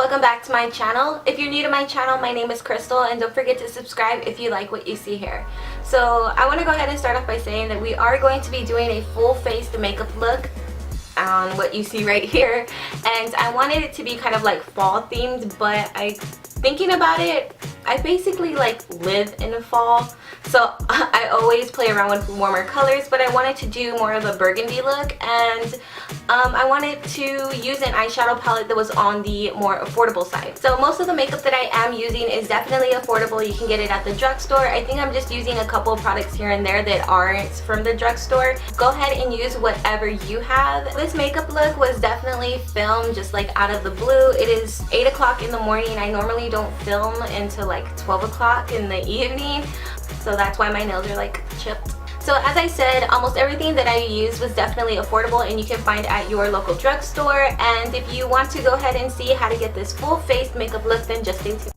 welcome back to my channel. If you're new to my channel, my name is Crystal, and don't forget to subscribe if you like what you see here. So I want to go ahead and start off by saying that we are going to be doing a full face makeup look on what you see right here, and I wanted it to be kind of like fall themed, but thinking about it, I basically like live in the fall, so I always play around with warmer colors, but I wanted to do more of a burgundy look, and I wanted to use an eyeshadow palette that was on the more affordable side. So most of the makeup that I am using is definitely affordable. You can get it at the drugstore. I think I'm just using a couple of products here and there that aren't from the drugstore. Go ahead and use whatever you have. This makeup look was definitely filmed just like out of the blue. It is 8 o'clock in the morning. I normally don't film until like 12 o'clock in the evening, so that's why my nails are like chipped. So as I said, almost everything that I used was definitely affordable and you can find at your local drugstore. And if you want to go ahead and see how to get this full face makeup look, then just stay tuned.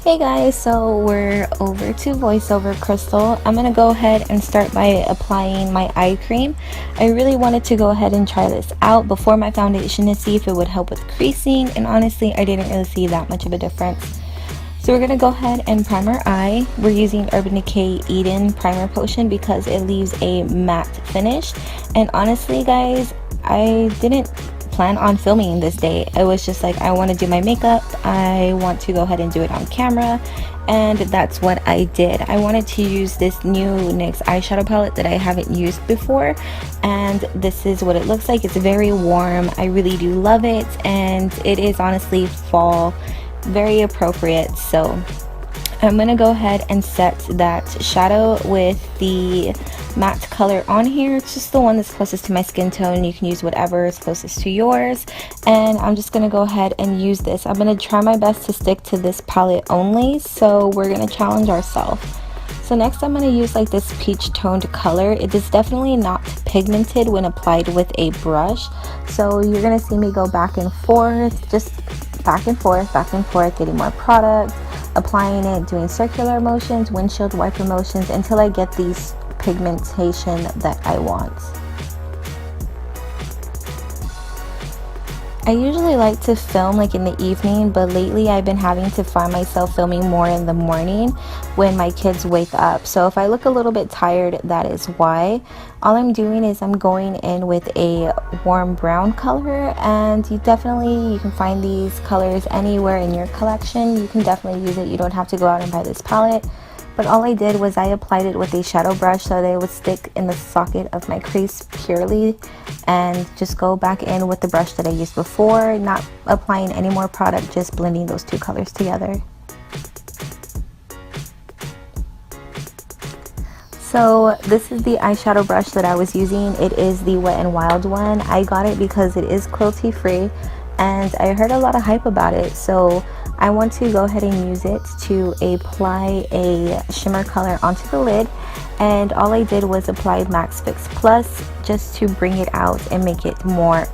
Hey guys, so we're over to voiceover Krystal. I'm gonna go ahead and start by applying my eye cream. I really wanted to go ahead and try this out before my foundation to see if it would help with creasing, and honestly I didn't really see that much of a difference. So we're gonna go ahead and prime our eye. We're using Urban Decay Eden Primer Potion because it leaves a matte finish. And honestly guys, I didn't plan on filming this day. It was just like, I want to do my makeup, I want to go ahead and do it on camera, and that's what I did. I wanted to use this new NYX eyeshadow palette that I haven't used before, and this is what it looks like. It's very warm. I really do love it, and it is honestly fall, very appropriate. So I'm gonna go ahead and set that shadow with the matte color on here. It's just the one that's closest to my skin tone. You can use whatever is closest to yours, and I'm just gonna go ahead and use this. I'm gonna try my best to stick to this palette only, so we're gonna challenge ourselves. So next I'm going to use like this peach toned color. It is definitely not pigmented when applied with a brush, so you're going to see me go back and forth, just back and forth, getting more product, applying it, doing circular motions, windshield wiper motions, until I get these pigmentation that I want. I usually like to film like in the evening, but lately I've been having to find myself filming more in the morning when my kids wake up. So if I look a little bit tired, that is why. All I'm doing is I'm going in with a warm brown color, and you can find these colors anywhere in your collection. You can definitely use it. You don't have to go out and buy this palette. But all I did was I applied it with a shadow brush so that it would stick in the socket of my crease purely, and just go back in with the brush that I used before, not applying any more product, just blending those two colors together. So this is the eyeshadow brush that I was using. It is the Wet n Wild one. I got it because it is cruelty free, and I heard a lot of hype about it, so I want to go ahead and use it to apply a shimmer color onto the lid. And all I did was apply Max Fix Plus just to bring it out and make it more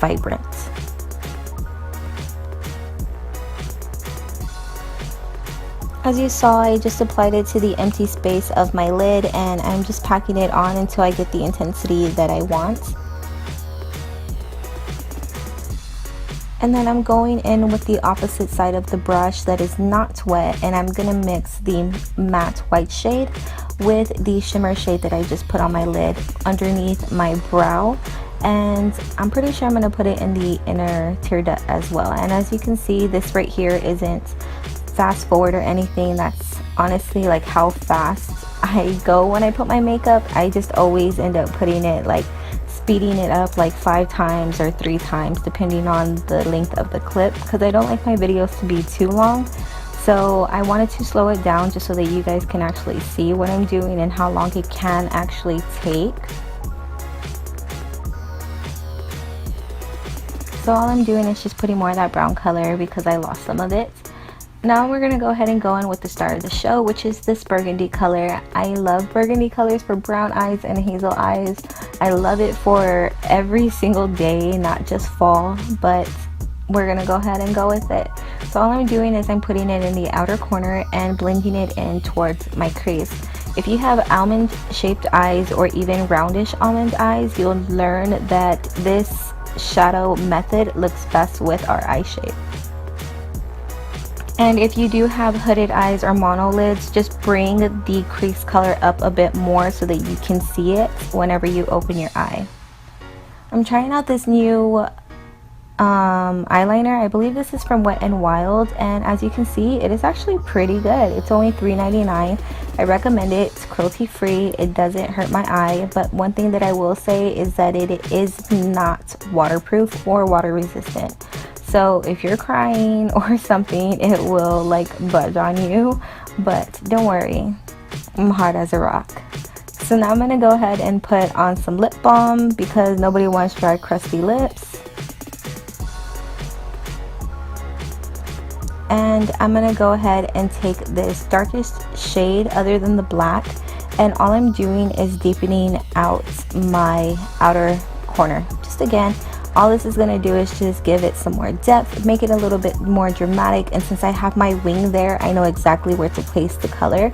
vibrant. As you saw, I just applied it to the empty space of my lid, and I'm just packing it on until I get the intensity that I want. And then I'm going in with the opposite side of the brush that is not wet, and I'm going to mix the matte white shade with the shimmer shade that I just put on my lid underneath my brow. And I'm pretty sure I'm going to put it in the inner tear duct as well. And as you can see, this right here isn't fast forward or anything. That's honestly like how fast I go when I put my makeup. I just always end up putting it like speeding it up like 5 times or 3 times depending on the length of the clip, because I don't like my videos to be too long. So I wanted to slow it down just so that you guys can actually see what I'm doing and how long it can actually take. So all I'm doing is just putting more of that brown color because I lost some of it. Now we're going to go ahead and go in with the star of the show, which is this burgundy color. I love burgundy colors for brown eyes and hazel eyes. I love it for every single day, not just fall, but we're going to go ahead and go with it. So all I'm doing is I'm putting it in the outer corner and blending it in towards my crease. If you have almond shaped eyes or even roundish almond eyes, you'll learn that this shadow method looks best with our eye shape. And if you do have hooded eyes or monolids, just bring the crease color up a bit more so that you can see it whenever you open your eye. I'm trying out this new eyeliner. I believe this is from Wet n Wild, and as you can see, it is actually pretty good. It's only $3.99. I recommend it. It's cruelty free. It doesn't hurt my eye, but one thing that I will say is that it is not waterproof or water resistant. So if you're crying or something, it will like budge on you, but don't worry, I'm hard as a rock. So now I'm gonna go ahead and put on some lip balm because nobody wants dry, crusty lips. And I'm gonna go ahead and take this darkest shade other than the black, and all I'm doing is deepening out my outer corner. Just again, all this is gonna do is just give it some more depth, make it a little bit more dramatic, and since I have my wing there, I know exactly where to place the color,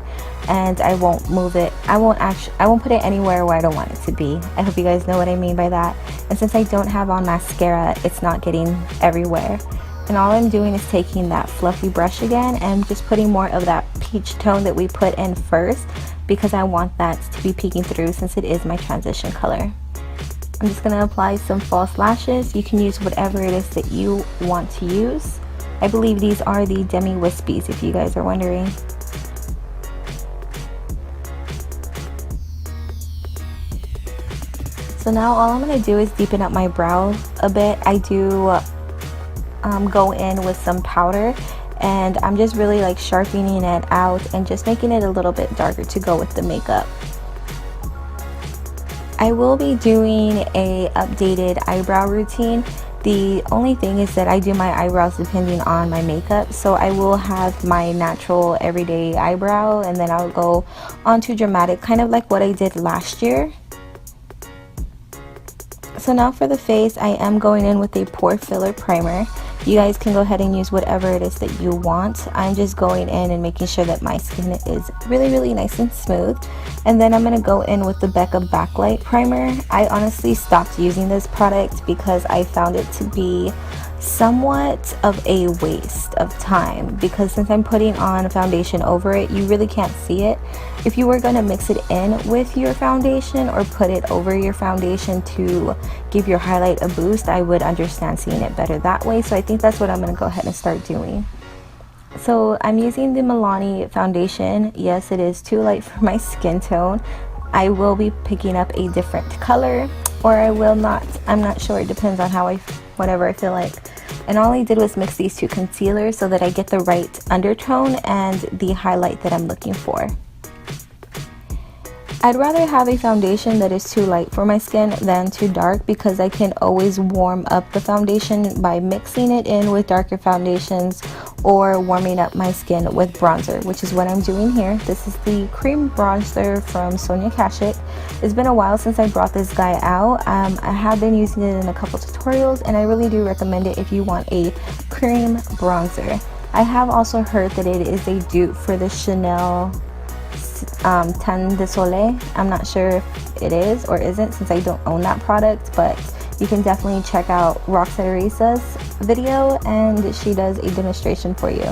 and I won't move it. I won't put it anywhere where I don't want it to be. I hope you guys know what I mean by that. And since I don't have on mascara, it's not getting everywhere. And all I'm doing is taking that fluffy brush again and just putting more of that peach tone that we put in first, because I want that to be peeking through since it is my transition color. I'm just going to apply some false lashes. You can use whatever it is that you want to use. I believe these are the Demi Wispies, if you guys are wondering. So now all I'm going to do is deepen up my brow a bit. I do go in with some powder, and I'm just really like sharpening it out and just making it a little bit darker to go with the makeup. I will be doing a updated eyebrow routine. The only thing is that I do my eyebrows depending on my makeup, so I will have my natural everyday eyebrow and then I'll go on to dramatic, kind of like what I did last year. So now for the face, I am going in with a pore filler primer. You guys can go ahead and use whatever it is that you want. I'm just going in and making sure that my skin is really nice and smooth. And then I'm going to go in with the Becca Backlight Primer. I honestly stopped using this product because I found it to be somewhat of a waste of time, because since I'm putting on foundation over it, you really can't see it. If you were going to mix it in with your foundation or put it over your foundation to give your highlight a boost, I would understand seeing it better that way. So I think that's what I'm going to go ahead and start doing. So I'm using the Milani foundation. Yes, it is too light for my skin tone. I will be picking up a different color, or I will not. I'm not sure. It depends on how whatever I feel like. And all I did was mix these two concealers so that I get the right undertone and the highlight that I'm looking for. I'd rather have a foundation that is too light for my skin than too dark, because I can always warm up the foundation by mixing it in with darker foundations or warming up my skin with bronzer, which is what I'm doing here. This is the cream bronzer from Sonia Kashuk. It's been a while since I brought this guy out. I have been using it in a couple tutorials, and I really do recommend it if you want a cream bronzer. I have also heard that it is a dupe for the Chanel Teint de Soleil. I'm not sure if it is or isn't, since I don't own that product, but you can definitely check out Roxette Arisa's video, and she does a demonstration for you.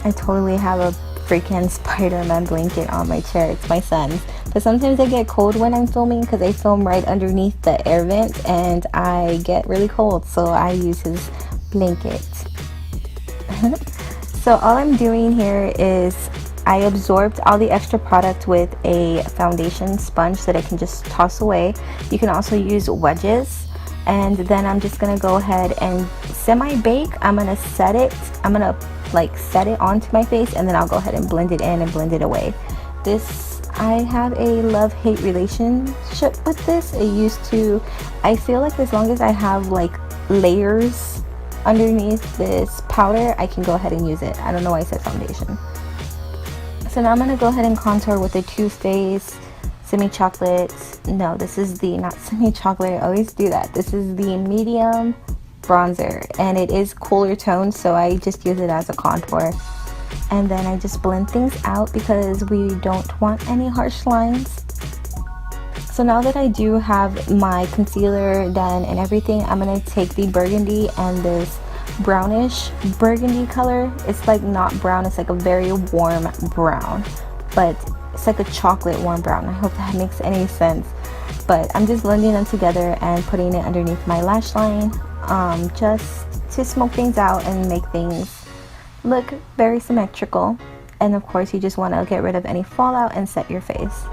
I totally have a freaking Spider-Man blanket on my chair. It's my son's, but sometimes I get cold when I'm filming because I film right underneath the air vent and I get really cold, so I use his blanket. So all I'm doing here is I absorbed all the extra product with a foundation sponge that I can just toss away. You can also use wedges, and then I'm just gonna go ahead and semi-bake. I'm gonna set it. I'm gonna like set it onto my face, and then I'll go ahead and blend it in and blend it away. I have a love-hate relationship with this. I feel like as long as I have like layers underneath this powder, I can go ahead and use it. I don't know why I said foundation. So now I'm going to go ahead and contour with the Too Faced semi-chocolate. No, this is the, not semi-chocolate, I always do that. This is the medium bronzer, and it is cooler tone, so I just use it as a contour. And then I just blend things out because we don't want any harsh lines. So now that I do have my concealer done and everything, I'm going to take the burgundy and this brownish burgundy color. It's like not brown, it's like a very warm brown, but it's like a chocolate warm brown. I hope that makes any sense. But I'm just blending them together and putting it underneath my lash line, just to smoke things out and make things look very symmetrical. And of course you just want to get rid of any fallout and set your face.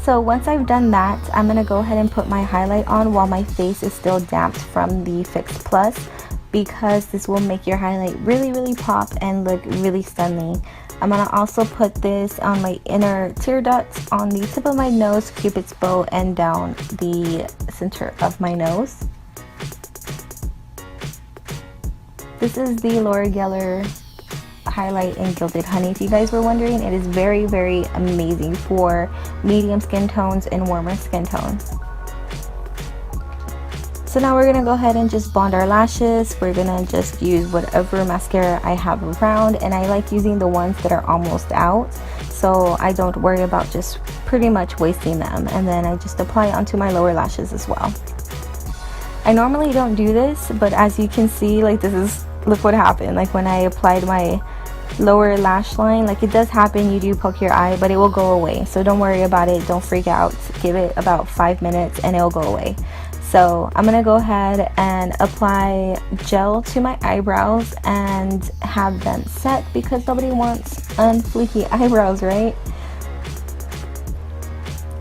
So once I've done that, I'm going to go ahead and put my highlight on while my face is still damped from the Fix Plus, because this will make your highlight really pop and look really stunning. I'm going to also put this on my inner tear ducts, on the tip of my nose, Cupid's bow, and down the center of my nose. This is the Laura Geller highlight in Gilded Honey. If you guys were wondering, it is very amazing for medium skin tones and warmer skin tones. So now we're gonna go ahead and just bond our lashes. We're gonna just use whatever mascara I have around, and I like using the ones that are almost out, so I don't worry about just pretty much wasting them. And then I just apply it onto my lower lashes as well. I normally don't do this, but as you can see, like, look what happened. Like when I applied my lower lash line, like, it does happen, you do poke your eye, but it will go away, so don't worry about it, don't freak out. Give it about 5 minutes and it'll go away. So I'm gonna go ahead and apply gel to my eyebrows and have them set, because nobody wants unfleeky eyebrows, right?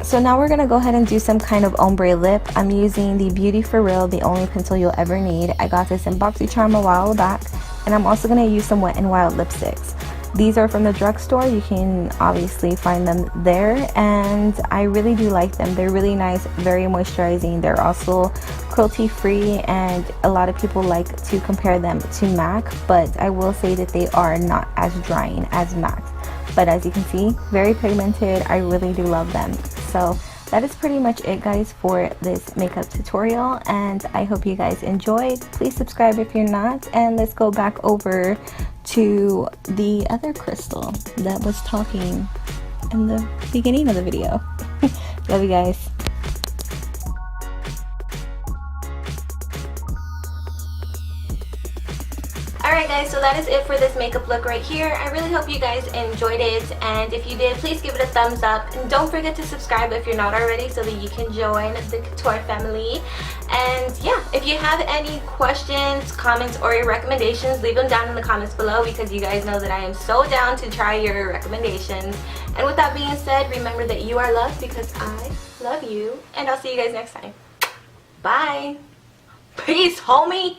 So now we're gonna go ahead and do some kind of ombre lip. I'm using the Beauty For Real, the only pencil you'll ever need. I got this in Boxycharm a while back, and I'm also gonna use some Wet n Wild lipsticks. These are from the drugstore. You can obviously find them there, and I really do like them. They're really nice, very moisturizing. They're also cruelty free, and a lot of people like to compare them to MAC, but I will say that they are not as drying as MAC. But as you can see, very pigmented. I really do love them. So that is pretty much it, guys, for this makeup tutorial, and I hope you guys enjoyed. Please subscribe if you're not, and let's go back over to the other Krystal that was talking in the beginning of the video. Love you guys. Alright guys, so that is it for this makeup look right here. I really hope you guys enjoyed it, and if you did, please give it a thumbs up, and don't forget to subscribe if you're not already, so that you can join the Couture family. And yeah, if you have any questions, comments, or your recommendations, leave them down in the comments below, because you guys know that I am so down to try your recommendations. And with that being said, remember that you are loved because I love you, and I'll see you guys next time. Bye. Peace, homie.